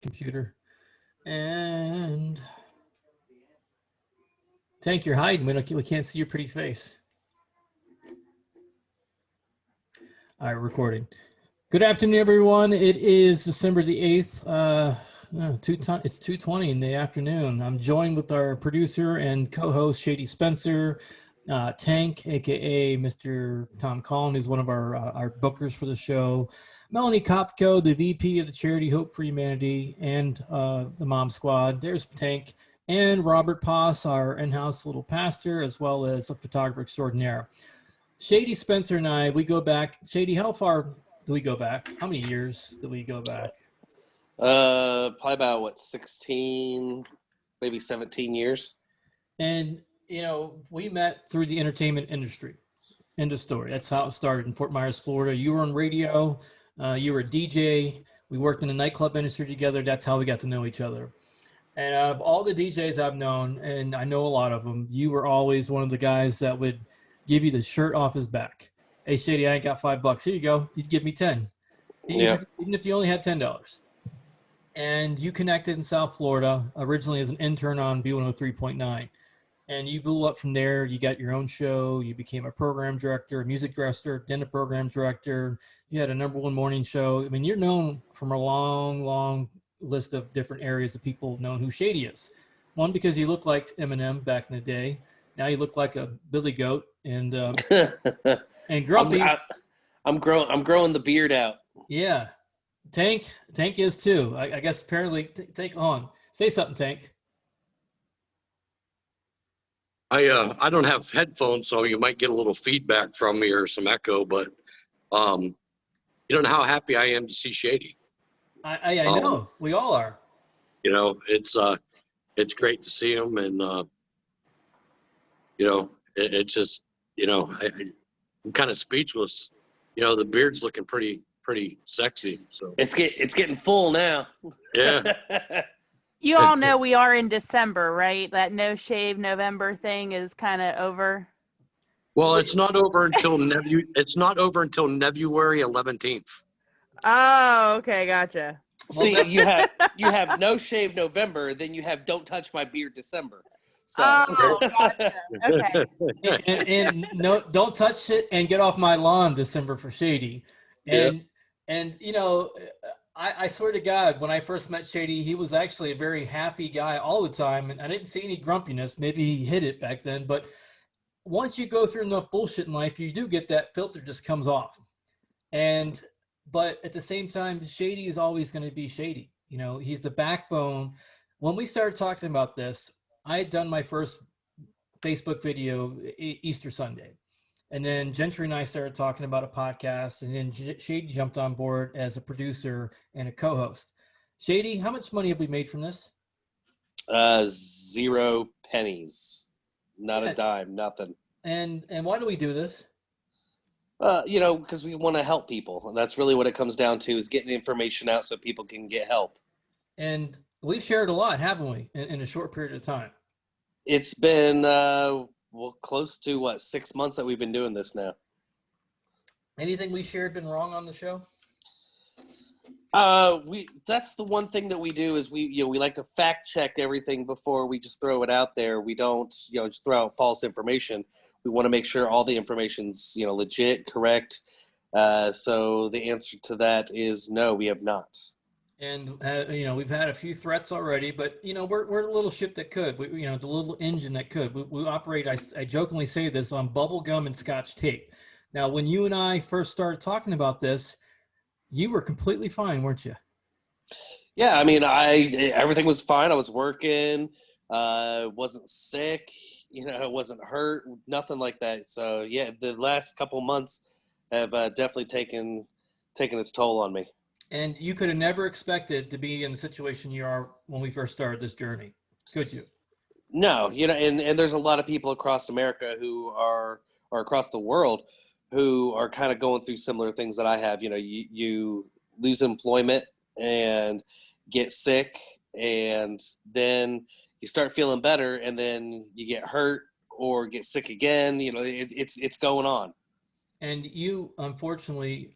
computer. And Tank, you're hiding. We can't see your pretty face. All right, recording. Good afternoon, everyone. It is December the 8th. It's 2:20 in the afternoon. I'm joined with our producer and co-host, Shady Spencer. Tank, aka Mr. Tom Collin, is one of our bookers for the show. Melanie Kopko, the VP of the charity Hope for Humanity, and the Mom Squad. There's Tank, and Robert Poss, our in-house little pastor, as well as a photographer extraordinaire. Shady Spencer and I, we go back. Shady, how far do we go back? How many years do we go back? Probably about 16, maybe 17 years. And we met through the entertainment industry. End of story. That's how it started in Fort Myers, Florida. You were on radio. You were a DJ. We worked in the nightclub industry together. That's how we got to know each other. And out of all the DJs I've known, and I know a lot of them, you were always one of the guys that would give you the shirt off his back. Hey, Shady, I ain't got $5. Here you go. You'd give me 10. Even if you only had $10. And you connected in South Florida, originally as an intern on B103.9. And you blew up from there. You got your own show. You became a program director, a music director, then a program director. You had a #1 morning show. I mean, you're known from a long, long list of different areas of people knowing who Shady is. One, because you look like Eminem back in the day. Now you look like a Billy Goat and Grumpy. I'm growing the beard out. Yeah, Tank is too. I guess apparently. Take on. Say something, Tank. I don't have headphones, so you might get a little feedback from me or some echo, but you don't know how happy I am to see Shady. I know. We all are. It's great to see him, and it's just I'm kind of speechless. The beard's looking pretty sexy. So it's getting full now. Yeah. You all know we are in December, right? That no shave November thing is kind of over. Well, it's not over until February 11th. Oh, okay, gotcha. See, you have no shave November, then you have don't touch my beard December. So. Oh, gotcha. Okay. and no, don't touch it and get off my lawn December for Shady. And I swear to God, when I first met Shady, he was actually a very happy guy all the time, and I didn't see any grumpiness. Maybe he hid it back then, but once you go through enough bullshit in life, you do get that filter just comes off. But at the same time, Shady is always going to be Shady. He's the backbone. When we started talking about this, I had done my first Facebook video Easter Sunday. And then Gentry and I started talking about a podcast, and then Shady jumped on board as a producer and a co-host. Shady, how much money have we made from this? 0 pennies. Not a dime, nothing. And why do we do this? Because we want to help people. And that's really what it comes down to, is getting information out so people can get help. And we've shared a lot, haven't we, in a short period of time? It's been... close to 6 months that we've been doing this now. Anything we shared been wrong on the show? That's the one thing that we do is we like to fact check everything before we just throw it out there. We don't just throw out false information. We want to make sure all the information's legit, correct. So the answer to that is no, we have not. And we've had a few threats already, but we're a little ship that could. The little engine that could. We operate. I jokingly say this on bubble gum and Scotch tape. Now, when you and I first started talking about this, you were completely fine, weren't you? Yeah, I mean, everything was fine. I was working. Wasn't sick. Wasn't hurt. Nothing like that. So yeah, the last couple months have definitely taken its toll on me. And you could have never expected to be in the situation you are when we first started this journey, could you? No, and there's a lot of people across America or across the world who are kind of going through similar things that I have. You lose employment and get sick, and then you start feeling better, and then you get hurt or get sick again. It's going on. And you, unfortunately,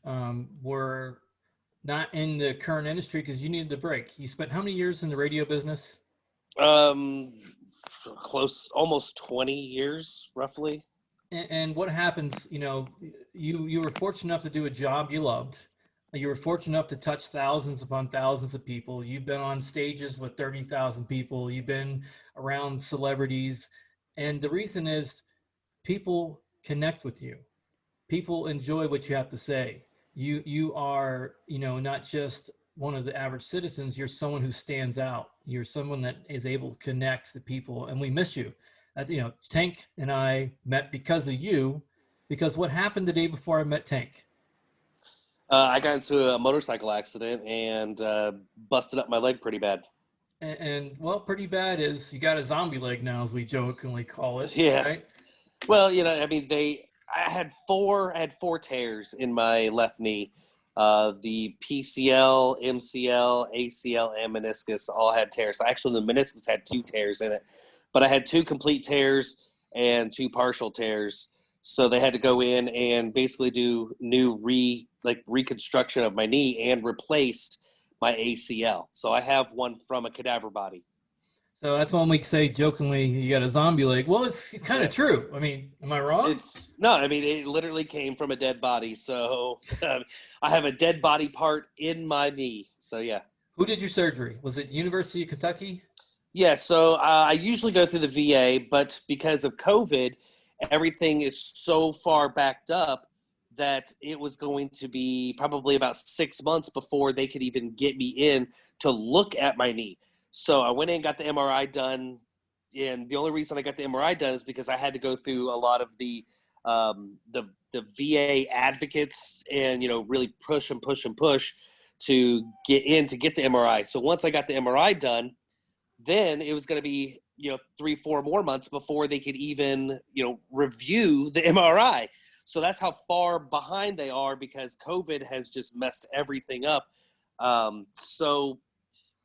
were not in the current industry because you needed the break. You spent how many years in the radio business? Um, Close, almost 20 years, roughly. And what happens, you were fortunate enough to do a job you loved. You were fortunate enough to touch thousands upon thousands of people. You've been on stages with 30,000 people. You've been around celebrities. And the reason is people connect with you. People enjoy what you have to say. You are, not just one of the average citizens. You're someone who stands out. You're someone that is able to connect to people, and we miss you. That's, Tank and I met because of you. Because what happened the day before I met Tank? I got into a motorcycle accident and busted up my leg pretty bad. And well, pretty bad is you got a zombie leg now, as we jokingly call it, Yeah. right? Well, I mean, I had four tears in my left knee. The PCL, MCL, ACL, and meniscus all had tears. So actually, the meniscus had two tears in it, but I had two complete tears and two partial tears. So they had to go in and basically do new reconstruction of my knee and replaced my ACL. So I have one from a cadaver body. So that's when we say jokingly you got a zombie leg. Well, it's kind of true. I mean, am I wrong? I mean, it literally came from a dead body. So I have a dead body part in my knee. So yeah. Who did your surgery? Was it University of Kentucky? Yeah. So I usually go through the VA, but because of COVID, everything is so far backed up that it was going to be probably about 6 months before they could even get me in to look at my knee. So I went in and got the MRI done. And the only reason I got the MRI done is because I had to go through a lot of the VA advocates and, really push and push and push to get the MRI. So once I got the MRI done, then it was going to be, 3-4 more months before they could even, review the MRI. So that's how far behind they are because COVID has just messed everything up. So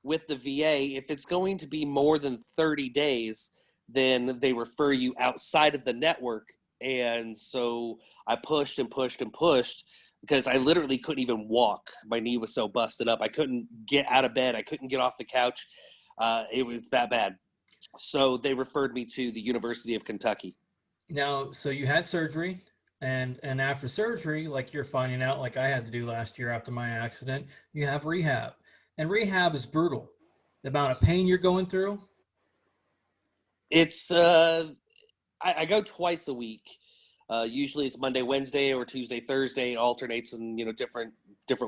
with the VA, if it's going to be more than 30 days, then they refer you outside of the network. And so I pushed and pushed and pushed because I literally couldn't even walk. My knee was so busted up. I couldn't get out of bed. I couldn't get off the couch. It was that bad. So they referred me to the University of Kentucky. Now, so you had surgery, and after surgery, like you're finding out, like I had to do last year after my accident, you have rehab, and rehab is brutal. The amount of pain you're going through. It's I go twice a week. Usually it's Monday, Wednesday, or Tuesday, Thursday. It alternates in different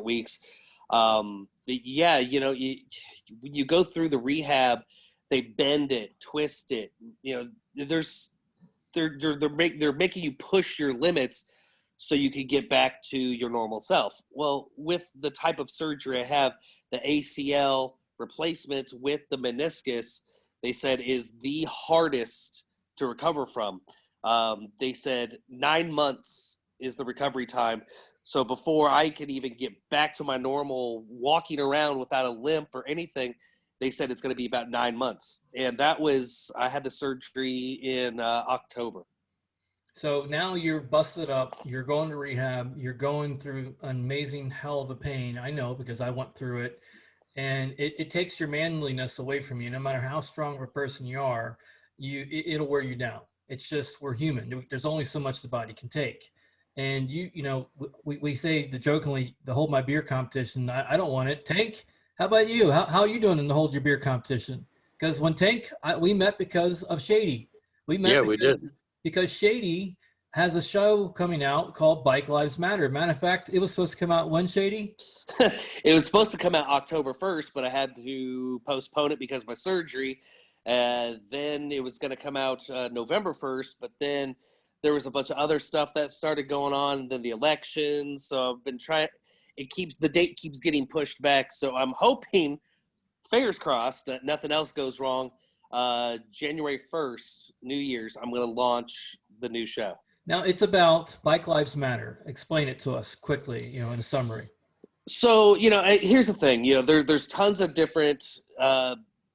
weeks. But yeah, when you go through the rehab, they bend it, twist it. They're making you push your limits so you can get back to your normal self. Well, with the type of surgery I have, the ACL replacement with the meniscus, they said is the hardest to recover from. They said 9 months is the recovery time. So before I could even get back to my normal walking around without a limp or anything, they said it's going to be about 9 months. And I had the surgery in October. So now you're busted up, you're going to rehab, you're going through an amazing hell of a pain. I know because I went through it. And it takes your manliness away from you. No matter how strong of a person you are, it'll wear you down. It's just, we're human. There's only so much the body can take. And we say jokingly, the hold my beer competition, I don't want it. Tank, how about you? How are you doing in the hold your beer competition? Because when Tank, we met because of Shady. We did. Because Shady has a show coming out called Bike Lives Matter. Matter of fact, it was supposed to come out when, Shady? It was supposed to come out October 1st, but I had to postpone it because of my surgery. Then it was going to come out November 1st, but then there was a bunch of other stuff that started going on, then the elections. So I've been trying. The date keeps getting pushed back. So I'm hoping, fingers crossed, that nothing else goes wrong. January 1st, New Year's, I'm going to launch the new show. Now, it's about Bike Lives Matter. Explain it to us quickly, in a summary. So, here's the thing. There's tons of different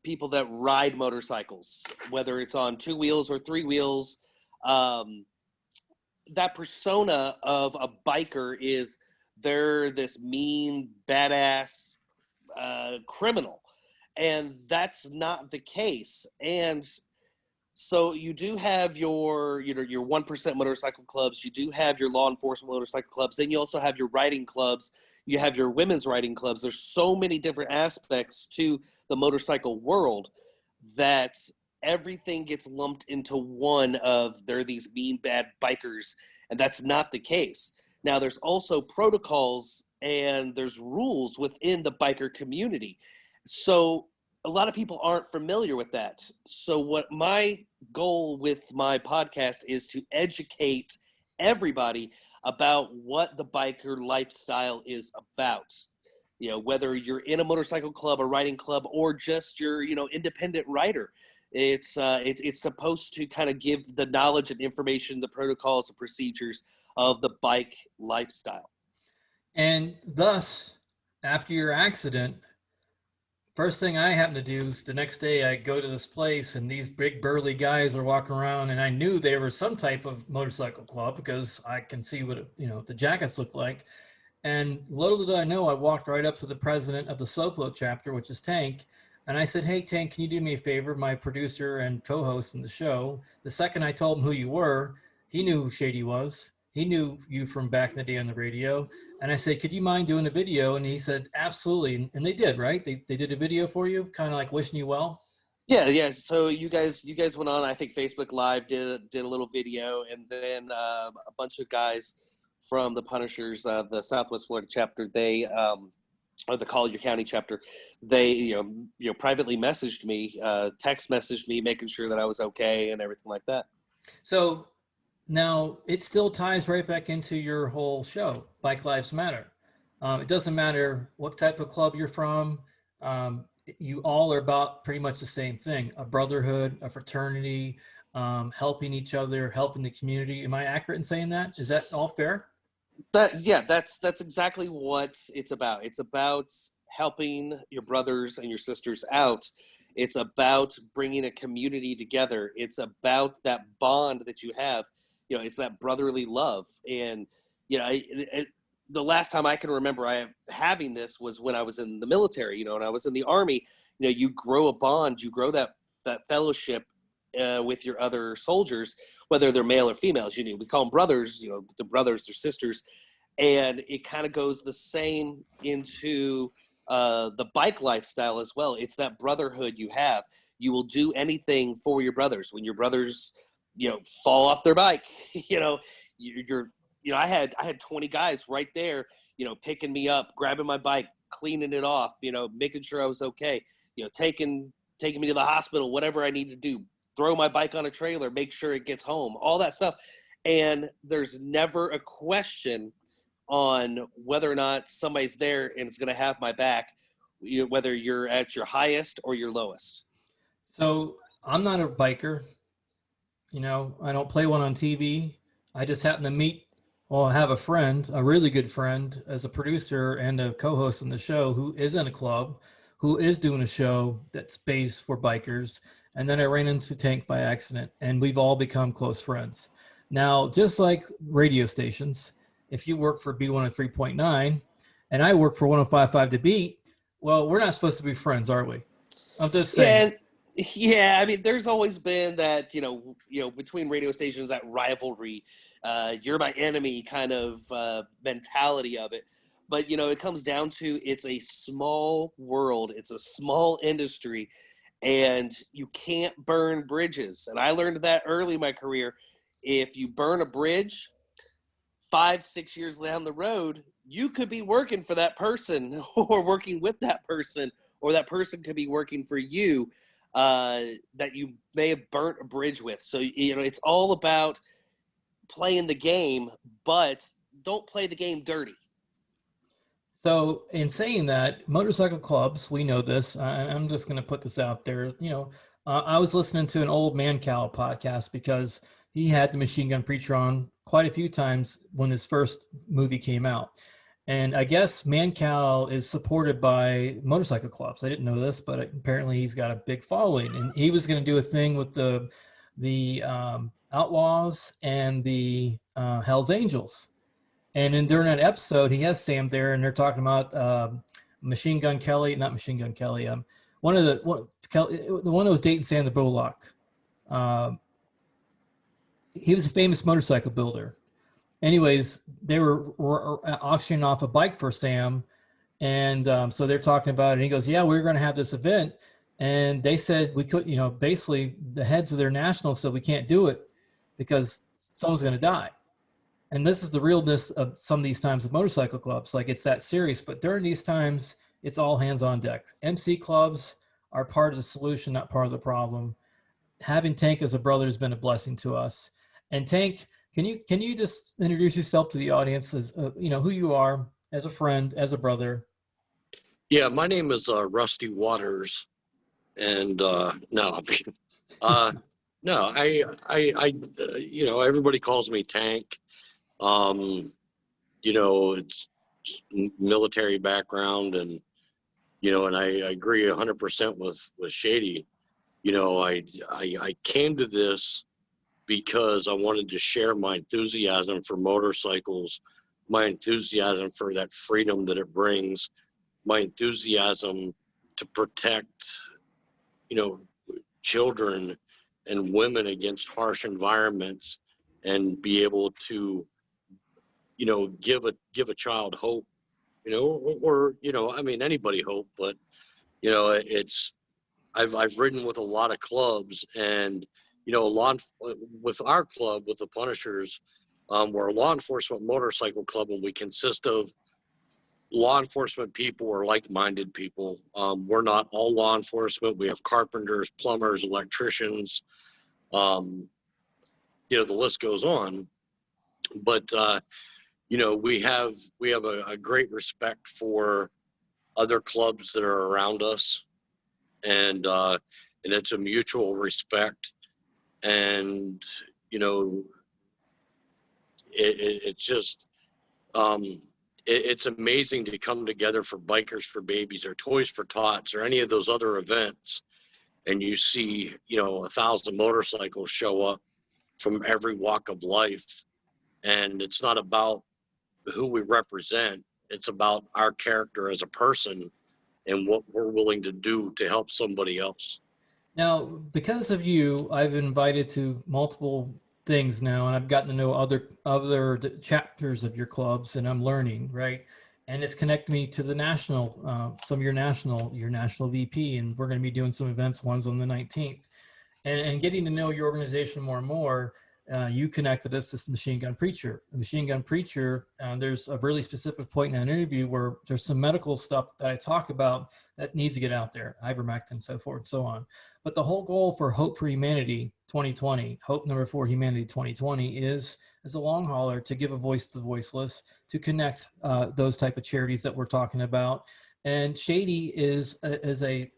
people that ride motorcycles, whether it's on 2 wheels or 3 wheels. That persona of a biker is they're this mean, badass criminal. And that's not the case. And so you do have your 1% motorcycle clubs. You do have your law enforcement motorcycle clubs. Then you also have your riding clubs. You have your women's riding clubs. There's so many different aspects to the motorcycle world that everything gets lumped into one of they're these mean, bad bikers. And that's not the case. Now, there's also protocols and there's rules within the biker community. So a lot of people aren't familiar with that. So what my goal with my podcast is to educate everybody about what the biker lifestyle is about. Whether you're in a motorcycle club, a riding club, or just your, independent rider. It's supposed to kind of give the knowledge and information, the protocols and procedures of the bike lifestyle. And thus, after your accident, first thing I happened to do is the next day I go to this place and these big burly guys are walking around, and I knew they were some type of motorcycle club because I can see what the jackets look like. And little did I know, I walked right up to the president of the Slow Flow chapter, which is Tank, and I said, "Hey Tank, can you do me a favor?" My producer and co-host in the show. The second I told him who you were, he knew who Shady was. He knew you from back in the day on the radio. And I said, "Could you mind doing a video?" And he said, "Absolutely." And they did, right? They did a video for you, kind of like wishing you well. Yeah. So you guys went on. I think Facebook Live did a little video, and then a bunch of guys from the Punishers, the Southwest Florida chapter, they or the Collier County chapter, they privately messaged me, text messaged me, making sure that I was okay and everything like that. So now it still ties right back into your whole show, Bike Lives Matter. It doesn't matter what type of club you're from. You all are about pretty much the same thing: a brotherhood, a fraternity, helping each other, helping the community. Am I accurate in saying that? Is that all fair? That's exactly what it's about. It's about helping your brothers and your sisters out. It's about bringing a community together. It's about that bond that you have. It's that brotherly love. And the last time I can remember having this was when I was in the military. And I was in the Army. You grow a bond, you grow that fellowship with your other soldiers, whether they're male or females. We call them brothers. The brothers, their sisters, and it kind of goes the same into the bike lifestyle as well. It's that brotherhood you have. You will do anything for your brothers. When your brothers, fall off their bike, I had 20 guys right there, picking me up, grabbing my bike, cleaning it off, making sure I was okay, taking me to the hospital, whatever I need to do, throw my bike on a trailer, make sure it gets home, all that stuff. And there's never a question on whether or not somebody's there and it's going to have my back, whether you're at your highest or your lowest. So I'm not a biker. I don't play one on TV. I just happen to I have a friend, a really good friend, as a producer and a co-host on the show, who is in a club, who is doing a show that's based for bikers. And then I ran into Tank by accident, and we've all become close friends. Now, just like radio stations, if you work for B103.9 and I work for 105.5 The Beat, well, we're not supposed to be friends, are we? I'm just saying. Yeah, I mean, there's always been that, between radio stations, that rivalry, you're my enemy kind of mentality of it. But, it comes down to, it's a small world. It's a small industry, and you can't burn bridges. And I learned that early in my career. If you burn a bridge, 5-6 years down the road, you could be working for that person or working with that person, or that person could be working for you. That you may have burnt a bridge with. So, it's all about playing the game, but don't play the game dirty. So in saying that, motorcycle clubs, we know this. I'm just going to put this out there. I was listening to an old Mancow podcast because he had the Machine Gun Preacher on quite a few times when his first movie came out. And I guess Mancow is supported by motorcycle clubs. I didn't know this, but apparently he's got a big following. And he was going to do a thing with the Outlaws and the Hells Angels. And then during that episode, he has Sam there, and they're talking about Machine Gun Kelly, not Machine Gun Kelly. The one that was dating Sandra Bullock. He was a famous motorcycle builder. Anyways, they were auctioning off a bike for Sam, and so they're talking about it. And he goes, "Yeah, we were going to have this event," and they said we could, basically the heads of their nationals said we can't do it because someone's going to die. And this is the realness of some of these times of motorcycle clubs. Like, it's that serious, but during these times, it's all hands on deck. MC clubs are part of the solution, not part of the problem. Having Tank as a brother has been a blessing to us. And Tank, can you just introduce yourself to the audience as who you are as a friend, as a brother? Yeah, my name is Rusty Waters, and no, no, everybody calls me Tank. It's military background, and and I agree 100% with Shady. I came to this because I wanted to share my enthusiasm for motorcycles, my enthusiasm for that freedom that it brings, my enthusiasm to protect, children and women against harsh environments, and be able to, give a child hope, or anybody hope. But I've ridden with a lot of clubs, and with our club, with the Punishers, we're a law enforcement motorcycle club, and we consist of law enforcement people or like-minded people. We're not all law enforcement. We have carpenters, plumbers, electricians. The list goes on. But we have a great respect for other clubs that are around us, and it's a mutual respect. And it's just it's amazing to come together for Bikers for Babies or Toys for Tots or any of those other events, and you see 1,000 motorcycles show up from every walk of life. And it's not about who we represent, it's about our character as a person and what we're willing to do to help somebody else. Now, because of you, I've been invited to multiple things now, and I've gotten to know other chapters of your clubs, and I'm learning, right? And it's connected me to the national, some of your national VP, and we're going to be doing some events. One's on the 19th, and getting to know your organization more and more. You connected us to Machine Gun Preacher. The Machine Gun Preacher, there's a really specific point in an interview where there's some medical stuff that I talk about that needs to get out there, ivermectin, so forth and so on. But the whole goal for Hope for Humanity 2020, Hope number 4 Humanity 2020, is as a long hauler to give a voice to the voiceless, to connect those type of charities that we're talking about. And Shady is a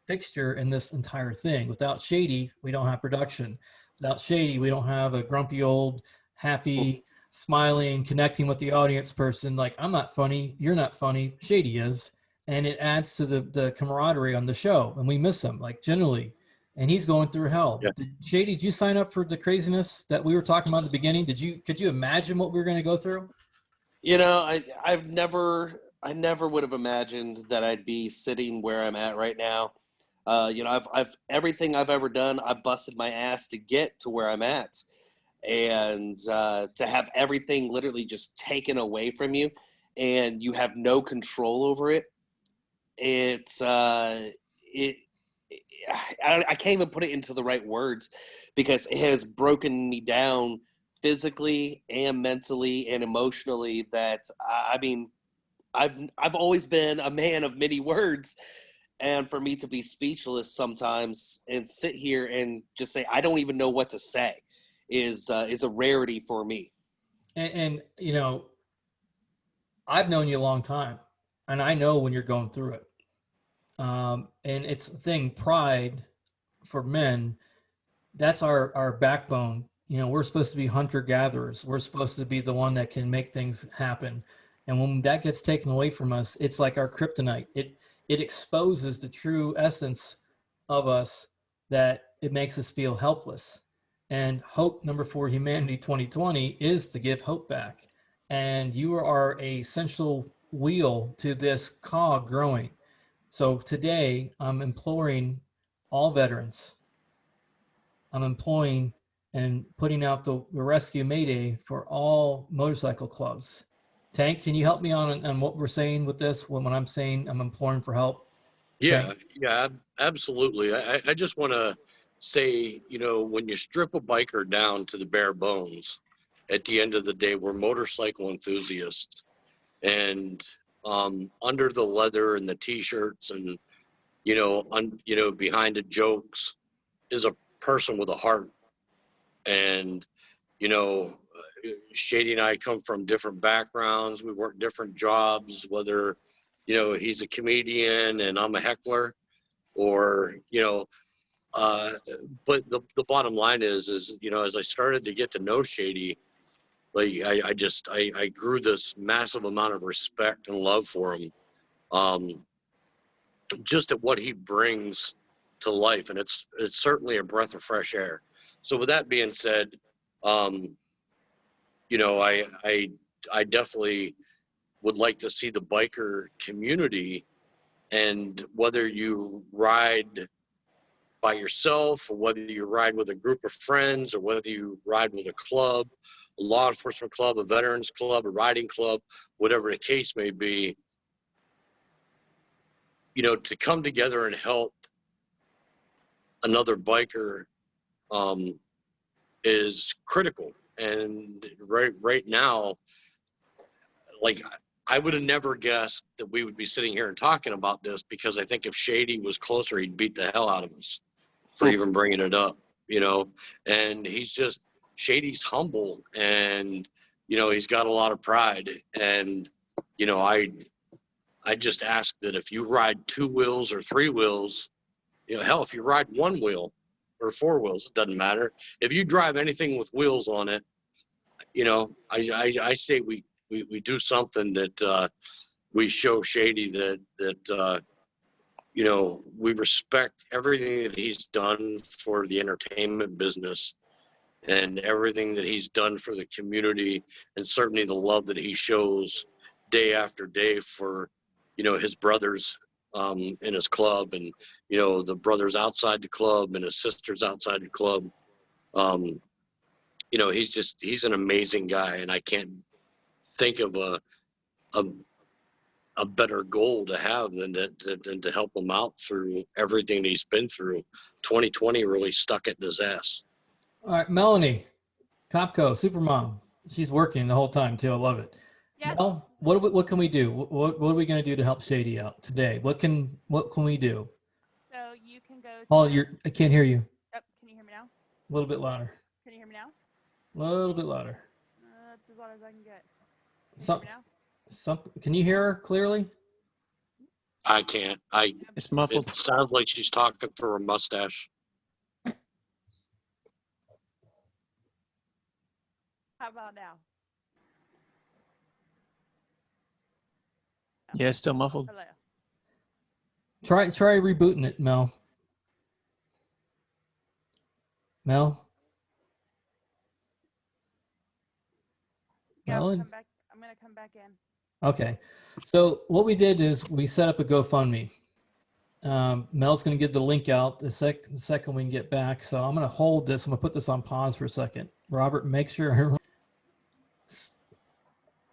fixture in this entire thing. Without Shady, we don't have production. Without Shady, we don't have a grumpy old, happy, smiling, connecting with the audience person. Like, I'm not funny, you're not funny, Shady is. And it adds to the camaraderie on the show. And we miss him, like, generally. And he's going through hell. Yeah. Shady, did you sign up for the craziness that we were talking about at the beginning? Could you imagine what we were going to go through? I never would have imagined that I'd be sitting where I'm at right now. I've everything I've ever done, I've busted my ass to get to where I'm at, and to have everything literally just taken away from you, and you have no control over it. I can't even put it into the right words, because it has broken me down physically and mentally and emotionally. That I've always been a man of many words. And for me to be speechless sometimes and sit here and just say, I don't even know what to say, is a rarity for me. And I've known you a long time, and I know when you're going through it. And it's the thing, pride for men, that's our backbone. We're supposed to be hunter-gatherers. We're supposed to be the one that can make things happen. And when that gets taken away from us, it's like our kryptonite. It exposes the true essence of us, that it makes us feel helpless. And Hope number 4 Humanity 2020 is to give hope back. and you are a central wheel to this cog growing. So today I'm imploring all veterans. I'm employing and putting out the rescue mayday for all motorcycle clubs. Tank, can you help me on what we're saying with this when I'm saying I'm imploring for help? Yeah, Tank? yeah, absolutely. I just want to say, you know, when you strip a biker down to the bare bones, at the end of the day, we're motorcycle enthusiasts. And under the leather and the t-shirts and, behind the jokes is a person with a heart. And, you know, Shady and I come from different backgrounds. We work different jobs, whether, he's a comedian and I'm a heckler, or, uh, but the bottom line is, as I started to get to know Shady, like I grew this massive amount of respect and love for him, just at what he brings to life. And it's certainly a breath of fresh air. So with that being said, um, I definitely would like to see the biker community, and whether you ride by yourself or whether you ride with a group of friends or whether you ride with a club, a law enforcement club, a veterans club, a riding club, whatever the case may be, to come together and help another biker is critical. And right now, like, I would have never guessed that we would be sitting here and talking about this, because I think if Shady was closer, he'd beat the hell out of us for even bringing it up, and Shady's humble, and, he's got a lot of pride. And, I just ask that if you ride 2 wheels or 3 wheels, hell, if you ride 1 wheel or 4 wheels, it doesn't matter. If you drive anything with wheels on it, I say we do something that we show Shady that we respect everything that he's done for the entertainment business and everything that he's done for the community, and certainly the love that he shows day after day for, his brothers in his club, and, the brothers outside the club and his sisters outside the club. He's an amazing guy, and I can't think of a better goal to have than to help him out through everything he's been through. 2020 really stuck it in his ass. All right, Melanie, Copco, Supermom. She's working the whole time too. I love it. Yes. Mel, what can we do? What are we going to do to help Shady out today? What can we do? So you can go. Paul, I can't hear you. Oh, can you hear me now? A little bit louder. Can you hear me now? A little bit louder. That's as loud as I can get. Can you hear me now? Can you hear her clearly? I can't. It's muffled. It sounds like she's talking through her mustache. How about now? Yeah, it's still muffled. Hello. Try rebooting it, Mel. Mel? Yeah, Mel? I'm gonna come back in. Okay. So what we did is we set up a GoFundMe. Mel's going to get the link out the second we can get back. So I'm going to hold this. I'm going to put this on pause for a second. Robert, make sure.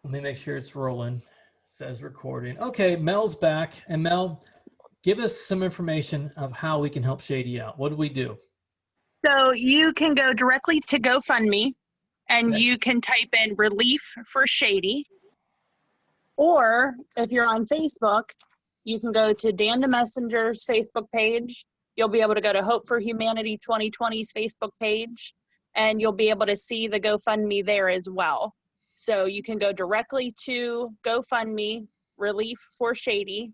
Let me make sure it's rolling. It says recording. Okay, Mel's back. And Mel, give us some information of how we can help Shady out. What do we do? So you can go directly to GoFundMe, and Okay. you can type in relief for Shady. Or if you're on Facebook, you can go to Dan the Messenger's Facebook page. You'll be able to go to Hope for Humanity 2020's Facebook page, and you'll be able to see the GoFundMe there as well. So you can go directly to GoFundMe, Relief for Shady,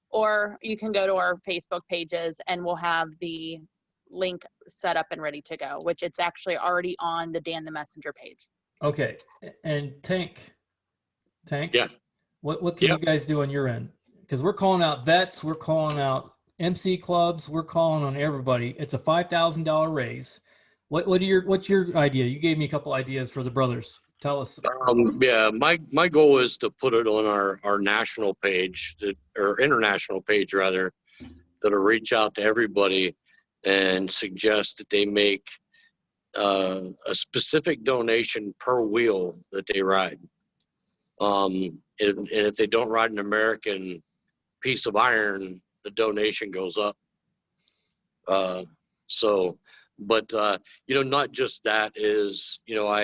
or you can go to our Facebook pages and we'll have the link set up and ready to go, which it's actually already on the Dan the Messenger page. Okay. And Tank. Yeah. What can you guys do on your end? Because we're calling out vets, we're calling out MC clubs, we're calling on everybody. It's a $5,000 raise. What's your idea? You gave me a couple ideas for the brothers. Tell us. Yeah, my goal is to put it on our national page, or international page rather, that'll reach out to everybody and suggest that they make a specific donation per wheel that they ride. And if they don't ride an American piece of iron, the donation goes up. But not just that is, I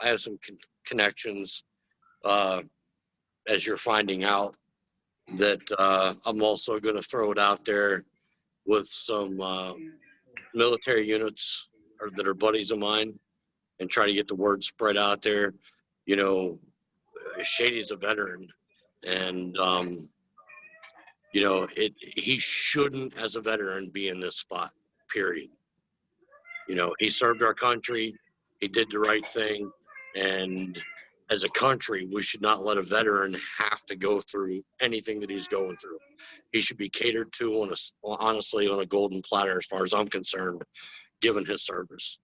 have some connections, as you're finding out, that I'm also going to throw it out there with some military units that are buddies of mine, and try to get the word spread out there. Shady's a veteran, and he shouldn't, as a veteran, be in this spot, period. He served our country, he did the right thing, and as a country, we should not let a veteran have to go through anything that he's going through. He should be catered to honestly on a golden platter, as far as I'm concerned, given his service.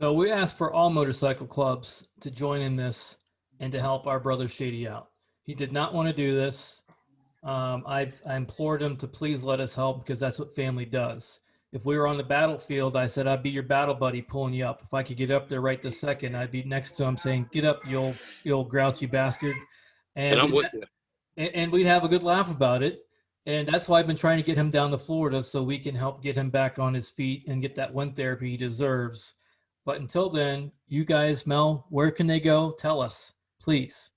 So we asked for all motorcycle clubs to join in this and to help our brother Shady out. He did not want to do this. I implored him to please let us help, because that's what family does. If we were on the battlefield, I said, I'd be your battle buddy pulling you up. If I could get up there right this second, I'd be next to him saying, get up, you old grouchy bastard. And I'm with you. And we'd have a good laugh about it. And that's why I've been trying to get him down to Florida, so we can help get him back on his feet and get that wind therapy he deserves. But until then, you guys, Mel, where can they go? Tell us, please.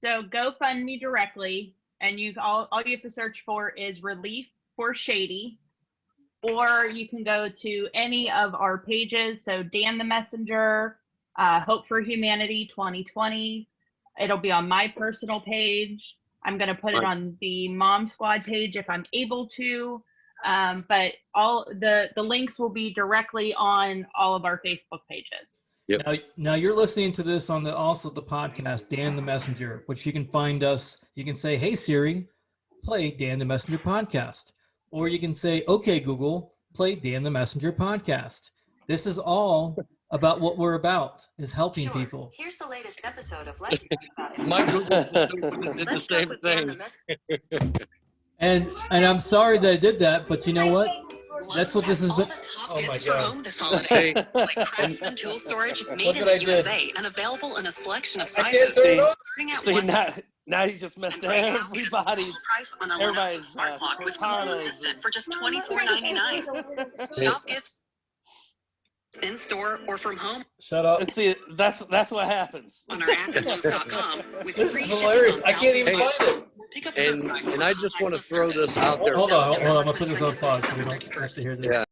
So GoFundMe directly, and all you have to search for is Relief for Shady, or you can go to any of our pages. So Dan the Messenger, Hope for Humanity 2020. It'll be on my personal page. I'm going to put it on the Mom Squad page if I'm able to. But all the links will be directly on all of our Facebook pages. Yep. Now you're listening to this on the podcast, Dan the Messenger, which you can find us. You can say, hey Siri, play Dan the Messenger podcast. Or you can say, okay Google, play Dan the Messenger podcast. This is all about what we're about, is helping people. Here's the latest episode of Let's Talk About It. My Google did the same thing. And I'm sorry that I did that, but you know what? That's what this has been. All the top Oh my gifts for God. home this holiday, like Craftsman tool storage made in what I the did. USA and available in a selection of I can't sizes. turn it off. Starting at See, $1. now you just messed And right now, get a special everybody's. price on a Lenovo everybody's, smart clock with Google Cortanas Assistant for just $24.99. Shop gifts in store or from home Shut up. And see, that's what happens. on our app at Lowe's.com with This free is shipping hilarious. on I can't even thousands of find it. items. Or pick up And curbside I or just want to contactless throw service. this out there. Hold on. I'm going to put this on December pause so we don't 31st. have to hear Yeah. this.